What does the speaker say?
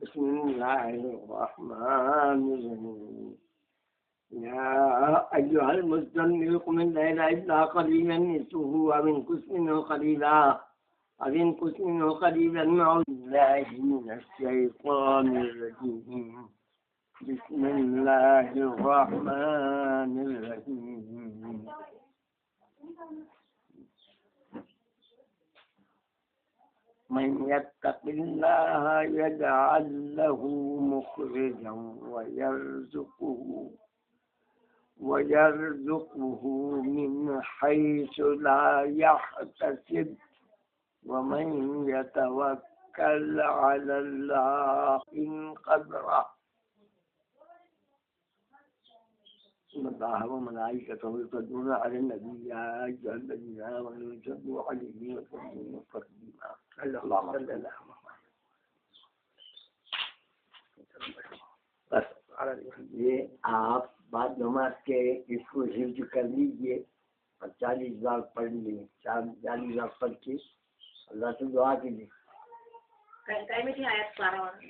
بسم الله الرحمن الرحيم. يا أيها المزمل قم الليل إلا قليلا نصفه أو انقص منه قليلا أعوذ بالله من الشيطان الرجيم. بسم الله الرحمن الرحيم. من يتق الله يجعل له مخرجا ويرزقه من حيث لا يحتسب ومن يتوكل على الله إن قدره إن الله وملائكته يصلون على النبي يا أيها الذين آمنوا صلوا عليه وسلموا تسليما. اللهم صل على محمد. بس یہ آپ بعد نماز کے اس کو حفظ کر لیجیے اور 40 بار پڑھ لیے. 40 بار پڑھ کے اللہ سے دعا کیجیے.